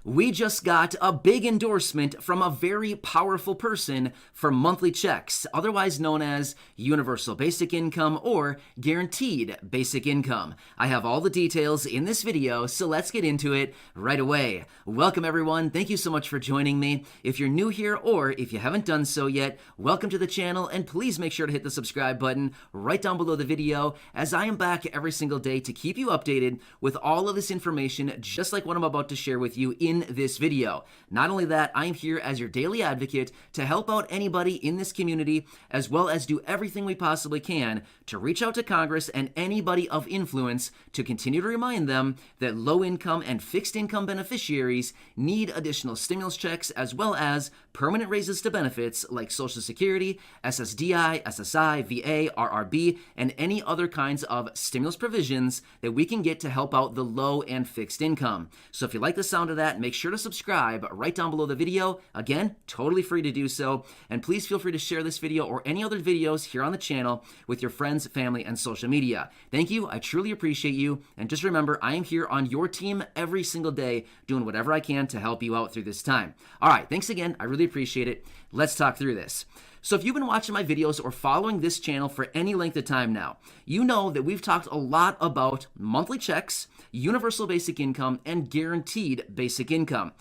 We just got a big endorsement from a very powerful person for monthly checks, otherwise known as universal basic income or guaranteed basic income. I have all the details in this video, so let's get into it right away. Welcome everyone. Thank you so much for joining me. If you're new here or if you haven't done so yet, welcome to the channel and please make sure to hit the subscribe button right down below the video, as I am back every single day to keep you updated with all of this information, just like what I'm about to share with you in this video. Not only that, I'm here as your daily advocate to help out anybody in this community, as well as do everything we possibly can to reach out to Congress and anybody of influence to continue to remind them that low-income and fixed-income beneficiaries need additional stimulus checks, as well as permanent raises to benefits like Social Security, SSDI, SSI, VA, RRB, and any other kinds of stimulus provisions that we can get to help out the low and fixed income. So if you like the sound of that, make sure to subscribe right down below the video. Again, totally free to do so. And please feel free to share this video or any other videos here on the channel with your friends, family, and social media. Thank you. I truly appreciate you. And just remember, I am here on your team every single day doing whatever I can to help you out through this time. All right. Thanks again. I really appreciate it. Let's talk through this. So if you've been watching my videos or following this channel for any length of time now, you know that we've talked a lot about monthly checks, universal basic income, and guaranteed basic income.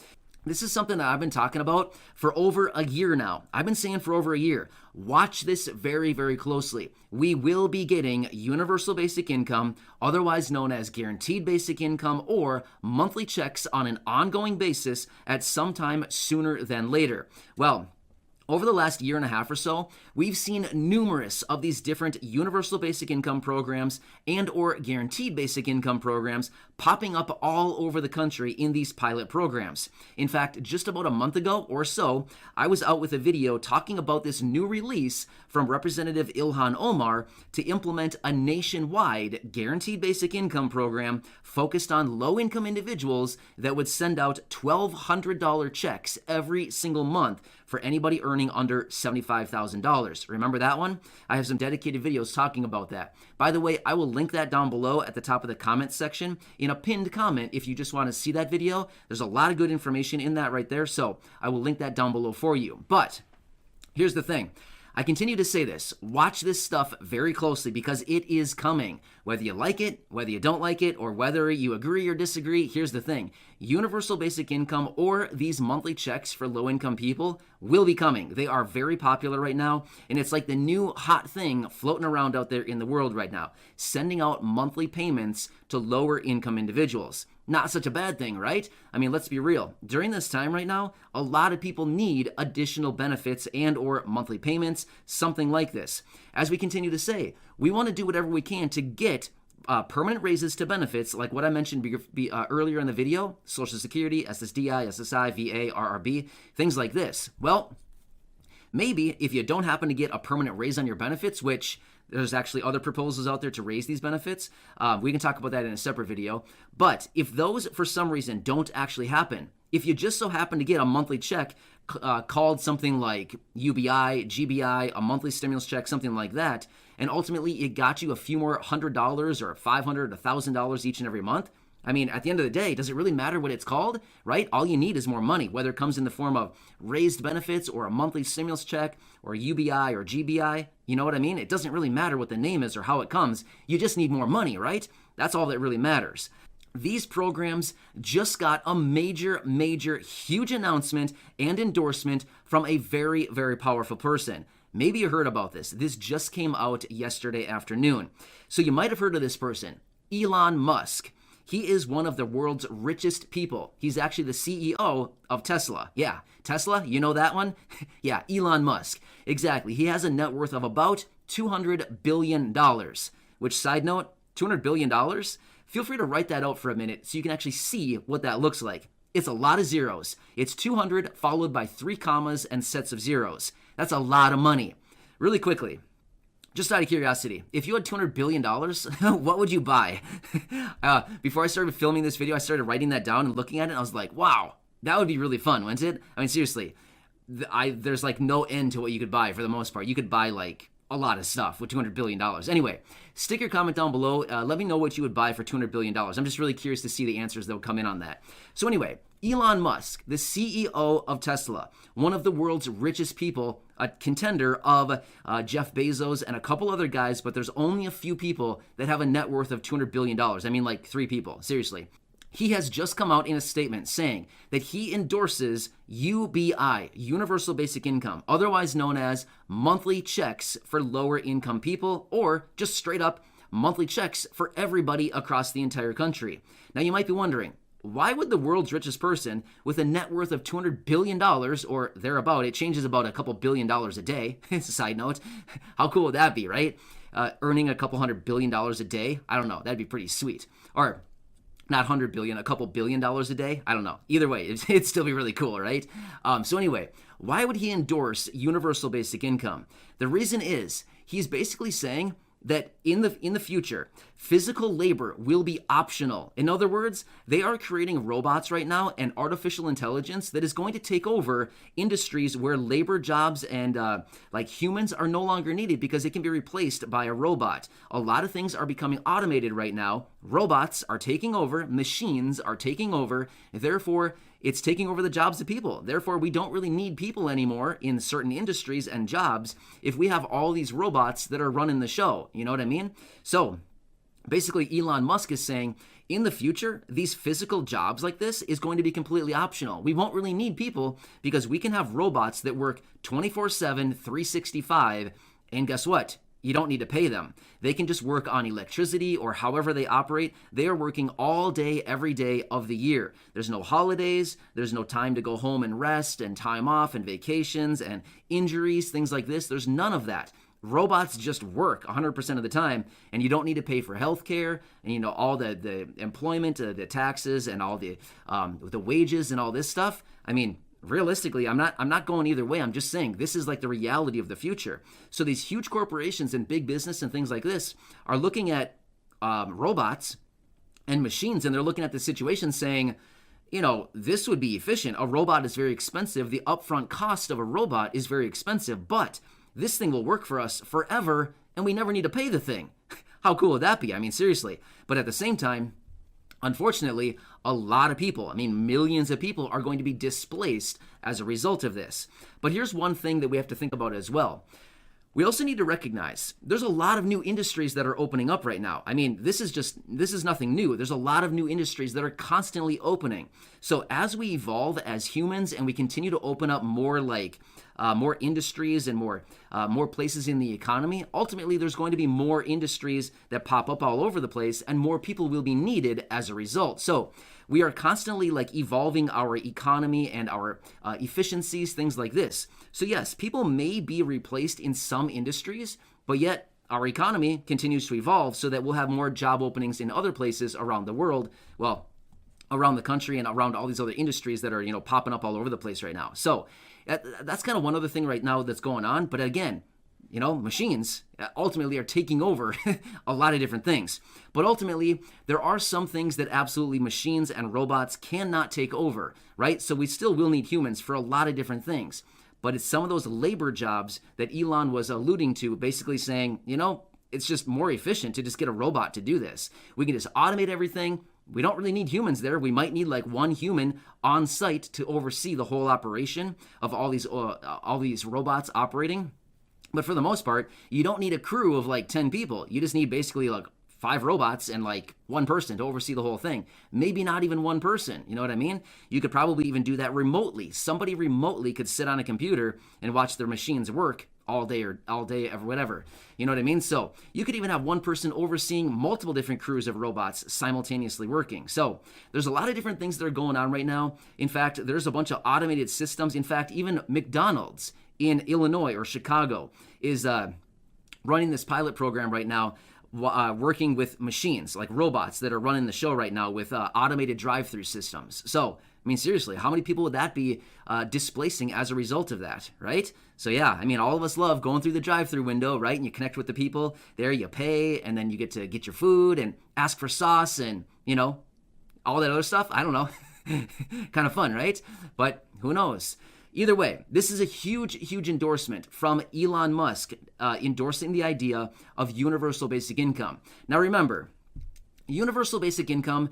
This is something that I've been talking about for over a year now. I've been saying for over a year, watch this very, very closely. We will be getting universal basic income, otherwise known as guaranteed basic income, or monthly checks on an ongoing basis at some time sooner than later. Well, over the last year and a half or so, we've seen numerous of these different universal basic income programs and or guaranteed basic income programs popping up all over the country in these pilot programs. In fact, just about a month ago or so, I was out with a video talking about this new release from Representative Ilhan Omar to implement a nationwide guaranteed basic income program focused on low-income individuals that would send out $1,200 checks every single month for anybody earning under $75,000. Remember that one? I have some dedicated videos talking about that. By the way, I will link that down below at the top of the comment section in a pinned comment if you just want to see that video. There's a lot of good information in that right there, so I will link that down below for you. But here's the thing. I continue to say this. Watch this stuff very closely because it is coming. Whether you like it, whether you don't like it, or whether you agree or disagree, here's the thing. Universal basic income or these monthly checks for low-income people will be coming. They are very popular right now, and it's like the new hot thing floating around out there in the world right now, sending out monthly payments to lower-income individuals. Not such a bad thing, right? I mean, let's be real. During this time right now, a lot of people need additional benefits and or monthly payments, something like this. As we continue to say, we want to do whatever we can to get permanent raises to benefits, like what I mentioned earlier in the video, Social Security, SSDI, SSI, VA, RRB, things like this. Well, maybe if you don't happen to get a permanent raise on your benefits, which there's actually other proposals out there to raise these benefits. We can talk about that in a separate video. But if those, for some reason, don't actually happen, if you just so happen to get a monthly check called something like UBI GBI, a monthly stimulus check, something like that, and ultimately it got you a few more $100 or $500, $1,000 each and every month, I mean, at the end of the day, does it really matter what it's called, right? All you need is more money, whether it comes in the form of raised benefits or a monthly stimulus check or UBI or GBI. You know what I mean? It doesn't really matter what the name is or how it comes. You just need more money, right? That's all that really matters. These programs just got a major, huge announcement and endorsement from a very, very powerful person. Maybe you heard about this. This just came out yesterday afternoon. So you might have heard of this person, Elon Musk. He is one of the world's richest people. He's actually the CEO of Tesla. Yeah, Tesla, you know that one? Yeah, Elon Musk. Exactly. He has a net worth of about $200 billion, which, side note, $200 billion? Feel free to write that out for a minute so you can actually see what that looks like. It's a lot of zeros. It's 200 followed by 3 commas and sets of zeros. That's a lot of money. Really quickly, just out of curiosity, if you had $200 billion, what would you buy? Before I started filming this video, I started writing that down and looking at it, and I was like, wow, that would be really fun, wouldn't it? I mean, seriously, there's like no end to what you could buy for the most part. You could buy like a lot of stuff with $200 billion. Anyway, stick your comment down below. Let me know what you would buy for $200 billion. I'm just really curious to see the answers that will come in on that. So anyway, Elon Musk, the CEO of Tesla, one of the world's richest people, a contender of Jeff Bezos and a couple other guys, but there's only a few people that have a net worth of $200 billion. I mean, like 3 people, seriously. He has just come out in a statement saying that he endorses UBI, Universal Basic Income, otherwise known as monthly checks for lower income people, or just straight up monthly checks for everybody across the entire country. Now you might be wondering, why would the world's richest person with a net worth of $200 billion or thereabout, it changes about a couple $1 billion a day, it's a side note, how cool would that be, right? Earning a couple $100 billion a day, I don't know, that'd be pretty sweet. Or not 100 billion, a couple $1 billion a day. I don't know. Either way, it'd still be really cool, right? So anyway, why would he endorse universal basic income? The reason is he's basically saying that in the future, physical labor will be optional. In other words, they are creating robots right now and artificial intelligence that is going to take over industries where labor jobs and like humans are no longer needed because it can be replaced by a robot. A lot of things are becoming automated right now. Robots are taking over, machines are taking over, therefore it's taking over the jobs of people. Therefore, we don't really need people anymore in certain industries and jobs if we have all these robots that are running the show. You know what I mean? So basically, Elon Musk is saying in the future, these physical jobs like this is going to be completely optional. We won't really need people because we can have robots that work 24/7, 365, and guess what? You don't need to pay them. They can just work on electricity or however they operate. They are working all day, every day of the year. There's no holidays. There's no time to go home and rest and time off and vacations and injuries, things like this. There's none of that. Robots just work 100% of the time, and you don't need to pay for healthcare and, you know, all the employment, the taxes and all the wages and all this stuff. I mean, realistically, I'm not going either way. I'm just saying this is like the reality of the future. So these huge corporations and big business and things like this are looking at robots and machines, and they're looking at the situation saying, you know, this would be efficient. A robot is very expensive. The upfront cost of a robot is very expensive, but this thing will work for us forever, and we never need to pay the thing. How cool would that be? I mean, seriously. But at the same time, unfortunately, a lot of people, I mean, millions of people are going to be displaced as a result of this. But here's one thing that we have to think about as well. We also need to recognize there's a lot of new industries that are opening up right now. I mean, this is nothing new. There's a lot of new industries that are constantly opening. So as we evolve as humans and we continue to open up more more industries and more places in the economy, ultimately there's going to be more industries that pop up all over the place and more people will be needed as a result. So we are constantly like evolving our economy and our efficiencies, things like this. So yes, people may be replaced in some industries, but yet our economy continues to evolve so that we'll have more job openings in other places around the world, well, around the country and around all these other industries that are, you know, popping up all over the place right now. So that's kind of one other thing right now that's going on. But again, you know, machines ultimately are taking over a lot of different things. But ultimately, there are some things that absolutely machines and robots cannot take over, right? So we still will need humans for a lot of different things. But it's some of those labor jobs that Elon was alluding to, basically saying, you know, it's just more efficient to just get a robot to do this. We can just automate everything. We don't really need humans there. We might need like one human on site to oversee the whole operation of all these robots operating. But for the most part, you don't need a crew of like 10 people. You just need basically like 5 robots and like one person to oversee the whole thing. Maybe not even one person. You know what I mean? You could probably even do that remotely. Somebody remotely could sit on a computer and watch their machines work all day or whatever. You know what I mean? So you could even have one person overseeing multiple different crews of robots simultaneously working. So there's a lot of different things that are going on right now. In fact, there's a bunch of automated systems. In fact, even McDonald's in Illinois or Chicago is running this pilot program right now, working with machines like robots that are running the show right now with automated drive-through systems. So, I mean, seriously, how many people would that be displacing as a result of that, right? So yeah, I mean, all of us love going through the drive-through window, right? And you connect with the people there, you pay, and then you get to get your food and ask for sauce and, you know, all that other stuff. I don't know. Kind of fun, right? But who knows? Either way, this is a huge endorsement from Elon Musk endorsing the idea of universal basic income. Now remember, universal basic income,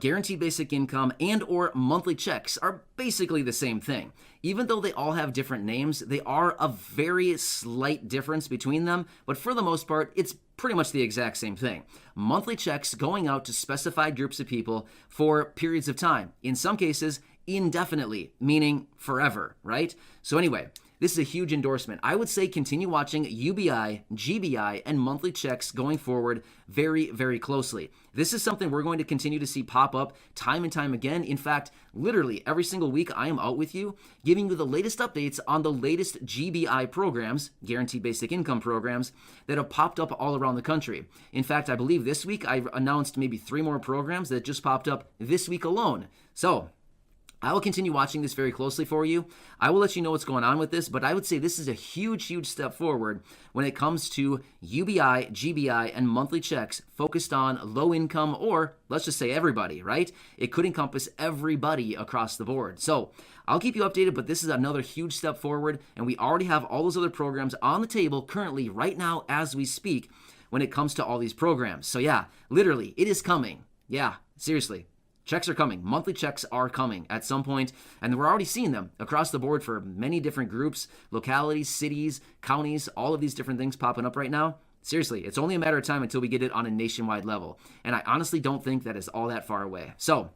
guaranteed basic income, and or monthly checks are basically the same thing. Even though they all have different names, they are a very slight difference between them, but for the most part, it's pretty much the exact same thing. Monthly checks going out to specified groups of people for periods of time. In some cases, indefinitely, meaning forever, right? So anyway, this is a huge endorsement. I would say continue watching UBI, GBI, and monthly checks going forward very closely. This is something we're going to continue to see pop up time and time again. In fact, literally every single week I am out with you, giving you the latest updates on the latest GBI programs, guaranteed basic income programs, that have popped up all around the country. In fact, I believe this week I announced maybe 3 more programs that just popped up this week alone. So I will continue watching this very closely for you. I will let you know what's going on with this, but I would say this is a huge step forward when it comes to UBI, GBI, and monthly checks focused on low income, or let's just say everybody, right? It could encompass everybody across the board. So I'll keep you updated, but this is another huge step forward, and we already have all those other programs on the table currently right now as we speak when it comes to all these programs. So yeah, literally, it is coming. Yeah, seriously. Checks are coming. Monthly checks are coming at some point, and we're already seeing them across the board for many different groups, localities, cities, counties, all of these different things popping up right now. Seriously, it's only a matter of time until we get it on a nationwide level, and I honestly don't think that is all that far away. So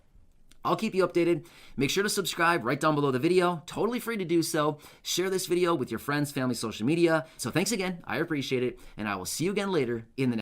I'll keep you updated. Make sure to subscribe right down below the video. Totally free to do so. Share this video with your friends, family, social media. So thanks again. I appreciate it, and I will see you again later in the